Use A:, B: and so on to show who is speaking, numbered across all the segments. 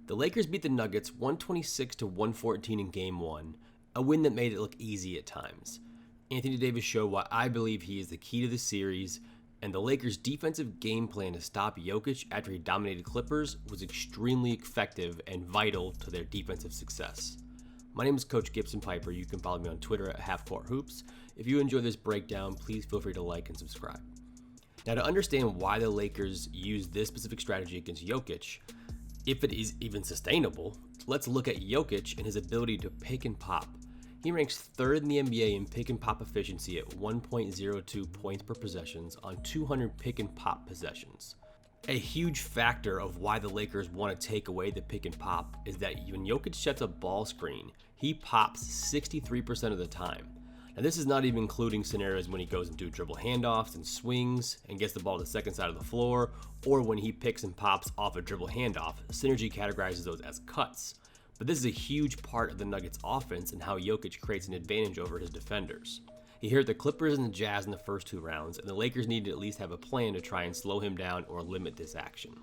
A: The Lakers beat the Nuggets 126-114 in Game 1, a win that made it look easy at times. Anthony Davis showed why I believe he is the key to the series, and the Lakers' defensive game plan to stop Jokic after he dominated Clippers was extremely effective and vital to their defensive success. My name is Coach Gibson Pyper. You can follow me on Twitter at HalfCourtHoops. If you enjoy this breakdown, please feel free to like and subscribe. Now, to understand why the Lakers use this specific strategy against Jokic, if it is even sustainable, let's look at Jokic and his ability to pick and pop. He ranks third in the NBA in pick and pop efficiency at 1.02 points per possessions on 200 pick and pop possessions. A huge factor of why the Lakers want to take away the pick and pop is that when Jokic sets a ball screen, he pops 63% of the time. Now, this is not even including scenarios when he goes into dribble handoffs and swings and gets the ball to the second side of the floor, or when he picks and pops off a dribble handoff. Synergy categorizes those as cuts. But this is a huge part of the Nuggets' offense and how Jokic creates an advantage over his defenders. He hurt the Clippers and the Jazz in the first two rounds, and the Lakers needed to at least have a plan to try and slow him down or limit this action.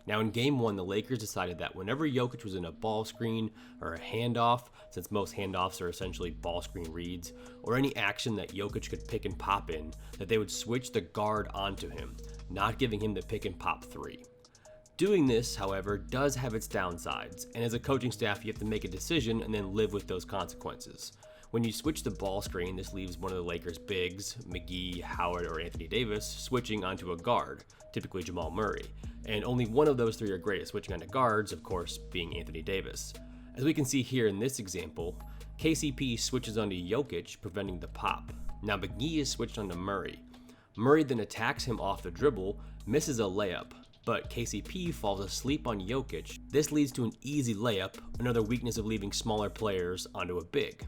A: Now, in Game 1, the Lakers decided that whenever Jokic was in a ball screen or a handoff, since most handoffs are essentially ball screen reads, or any action that Jokic could pick and pop in, that they would switch the guard onto him, not giving him the pick and pop three. Doing this, however, does have its downsides, and as a coaching staff, you have to make a decision and then live with those consequences. When you switch the ball screen, this leaves one of the Lakers' bigs, McGee, Howard, or Anthony Davis, switching onto a guard, typically Jamal Murray, and only one of those three are great at switching onto guards, of course, being Anthony Davis. As we can see here in this example, KCP switches onto Jokic, preventing the pop. Now McGee is switched onto Murray. Murray then attacks him off the dribble, misses a layup, but KCP falls asleep on Jokic. This leads to an easy layup, another weakness of leaving smaller players onto a big.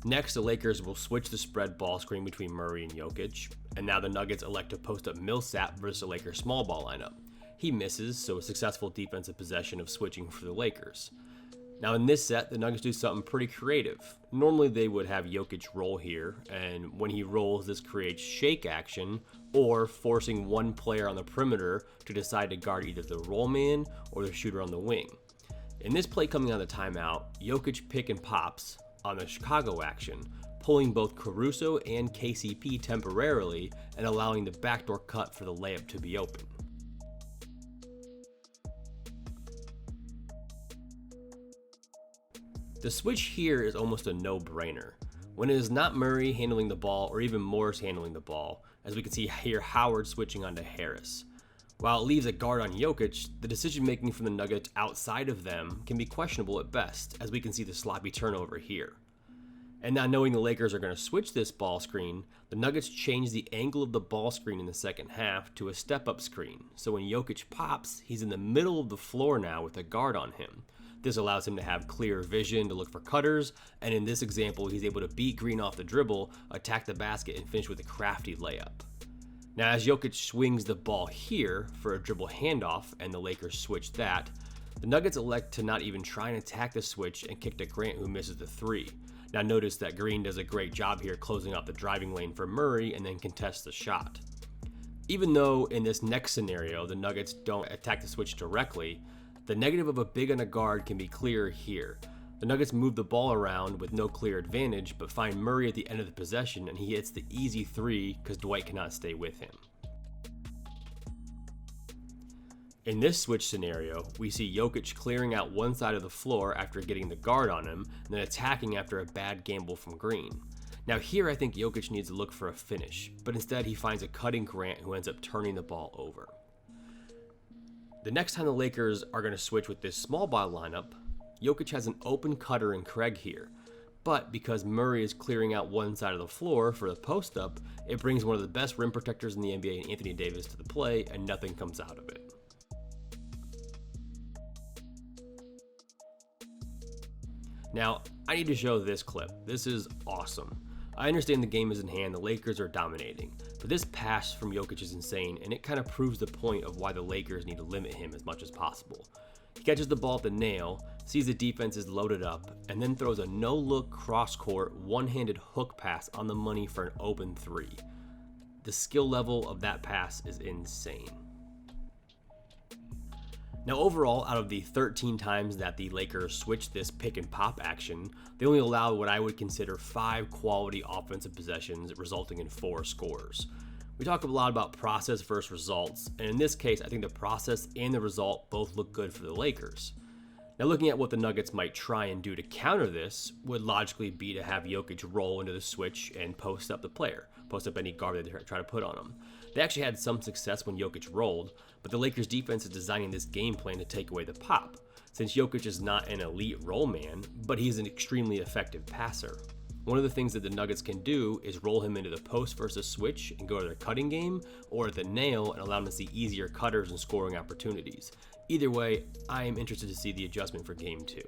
A: Next, the Lakers will switch the spread ball screen between Murray and Jokic, and now the Nuggets elect to post up Millsap versus the Lakers small ball lineup. He misses, so a successful defensive possession of switching for the Lakers. Now in this set, the Nuggets do something pretty creative. Normally they would have Jokic roll here, and when he rolls, this creates shake action, or forcing one player on the perimeter to decide to guard either the roll man or the shooter on the wing. In this play coming out of the timeout, Jokic pick and pops on the Chicago action, pulling both Caruso and KCP temporarily and allowing the backdoor cut for the layup to be open. The switch here is almost a no-brainer. When it is not Murray handling the ball or even Morris handling the ball, as we can see here Howard switching onto Harris. While it leaves a guard on Jokic, the decision-making from the Nuggets outside of them can be questionable at best, as we can see the sloppy turnover here. And now knowing the Lakers are going to switch this ball screen, the Nuggets change the angle of the ball screen in the second half to a step-up screen. So when Jokic pops, he's in the middle of the floor now with a guard on him. This allows him to have clear vision to look for cutters, and in this example, he's able to beat Green off the dribble, attack the basket, and finish with a crafty layup. Now, as Jokic swings the ball here for a dribble handoff, and the Lakers switch that, the Nuggets elect to not even try and attack the switch and kick to Grant, who misses the three. Now notice that Green does a great job here closing out the driving lane for Murray and then contests the shot. Even though in this next scenario, the Nuggets don't attack the switch directly, the negative of a big on a guard can be clearer here. The Nuggets move the ball around with no clear advantage, but find Murray at the end of the possession and he hits the easy three because Dwight cannot stay with him. In this switch scenario, we see Jokic clearing out one side of the floor after getting the guard on him, and then attacking after a bad gamble from Green. Now here I think Jokic needs to look for a finish, but instead he finds a cutting Grant who ends up turning the ball over. The next time the Lakers are going to switch with this small ball lineup, Jokic has an open cutter in Craig here, but because Murray is clearing out one side of the floor for the post-up, it brings one of the best rim protectors in the NBA in Anthony Davis to the play, and nothing comes out of it. Now, I need to show this clip. This is awesome. I understand the game is in hand, the Lakers are dominating, but this pass from Jokic is insane, and it kind of proves the point of why the Lakers need to limit him as much as possible. He catches the ball at the nail, sees the defense is loaded up, and then throws a no-look cross-court, one-handed hook pass on the money for an open three. The skill level of that pass is insane. Now overall, out of the 13 times that the Lakers switched this pick and pop action, they only allowed what I would consider 5 quality offensive possessions, resulting in 4 scores. We talk a lot about process versus results, and in this case, I think the process and the result both look good for the Lakers. Now looking at what the Nuggets might try and do to counter this would logically be to have Jokic roll into the switch and post up the player, post up any guard they try to put on him. They actually had some success when Jokic rolled, but the Lakers defense is designing this game plan to take away the pop, since Jokic is not an elite roll man, but he's an extremely effective passer. One of the things that the Nuggets can do is roll him into the post versus switch and go to their cutting game, or at the nail and allow him to see easier cutters and scoring opportunities. Either way, I am interested to see the adjustment for game 2.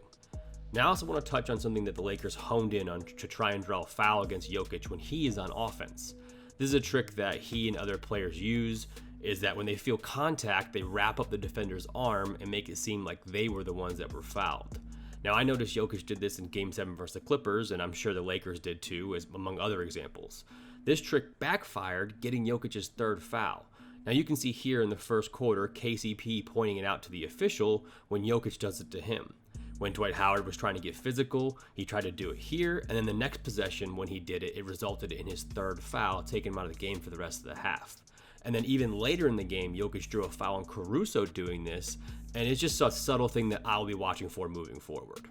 A: Now I also want to touch on something that the Lakers honed in on to try and draw a foul against Jokic when he is on offense. This is a trick that he and other players use, is that when they feel contact, they wrap up the defender's arm and make it seem like they were the ones that were fouled. Now I noticed Jokic did this in Game 7 versus the Clippers, and I'm sure the Lakers did too, as among other examples. This trick backfired, getting Jokic's 3rd foul. Now you can see here in the first quarter, KCP pointing it out to the official when Jokic does it to him. When Dwight Howard was trying to get physical, he tried to do it here, and then the next possession when he did it, it resulted in his 3rd foul, taking him out of the game for the rest of the half. And then even later in the game, Jokic drew a foul on Caruso doing this, and it's just a subtle thing that I'll be watching for moving forward.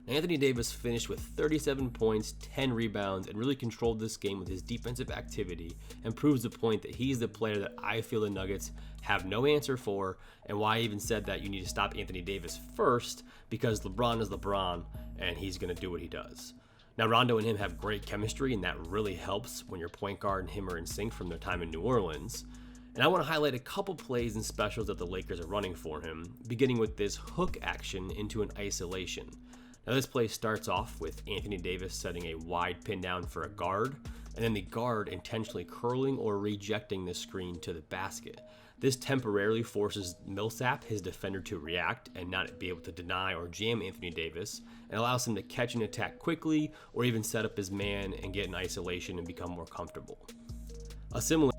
A: Anthony Davis finished with 37 points, 10 rebounds, and really controlled this game with his defensive activity, and proves the point that he's the player that I feel the Nuggets have no answer for, and why I even said that you need to stop Anthony Davis first, because LeBron is LeBron, and he's going to do what he does. Now Rondo and him have great chemistry, and that really helps when your point guard and him are in sync from their time in New Orleans. And I want to highlight a couple plays and specials that the Lakers are running for him, beginning with this hook action into an isolation. Now this play starts off with Anthony Davis setting a wide pin down for a guard, and then the guard intentionally curling or rejecting the screen to the basket. This temporarily forces Millsap, his defender, to react and not be able to deny or jam Anthony Davis, and allows him to catch an attack quickly or even set up his man and get in isolation and become more comfortable. A similar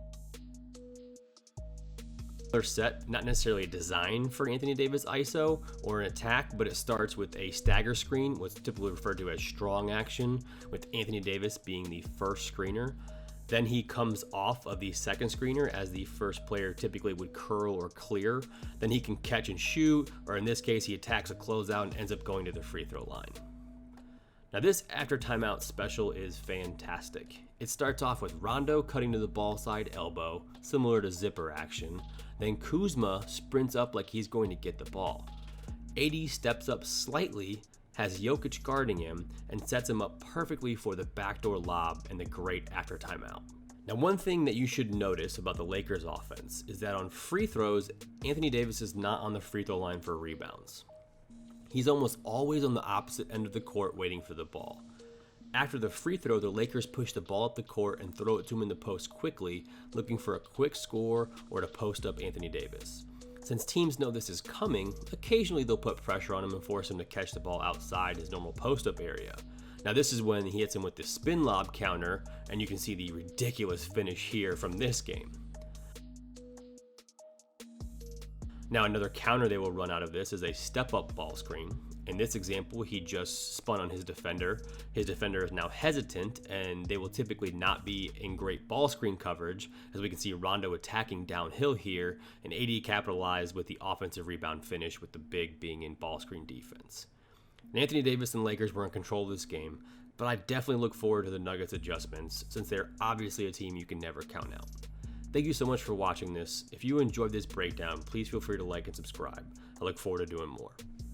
A: set, not necessarily designed for Anthony Davis ISO or an attack, but it starts with a stagger screen, what's typically referred to as strong action, with Anthony Davis being the first screener. Then he comes off of the second screener as the first player typically would curl or clear. Then he can catch and shoot, or in this case, he attacks a closeout and ends up going to the free throw line. Now this after timeout special is fantastic. It starts off with Rondo cutting to the ball side elbow, similar to zipper action. Then Kuzma sprints up like he's going to get the ball. AD steps up slightly, has Jokic guarding him, and sets him up perfectly for the backdoor lob and the great after timeout. Now one thing that you should notice about the Lakers offense is that on free throws, Anthony Davis is not on the free throw line for rebounds. He's almost always on the opposite end of the court waiting for the ball. After the free throw, the Lakers push the ball up the court and throw it to him in the post quickly, looking for a quick score or to post up Anthony Davis. Since teams know this is coming, occasionally they'll put pressure on him and force him to catch the ball outside his normal post-up area. Now this is when he hits him with the spin lob counter, and you can see the ridiculous finish here from this game. Now another counter they will run out of this is a step-up ball screen. In this example, he just spun on his defender. His defender is now hesitant, and they will typically not be in great ball screen coverage, as we can see Rondo attacking downhill here, and AD capitalized with the offensive rebound finish, with the big being in ball screen defense. And Anthony Davis and Lakers were in control of this game, but I definitely look forward to the Nuggets adjustments, since they're obviously a team you can never count out. Thank you so much for watching this. If you enjoyed this breakdown, please feel free to like and subscribe. I look forward to doing more.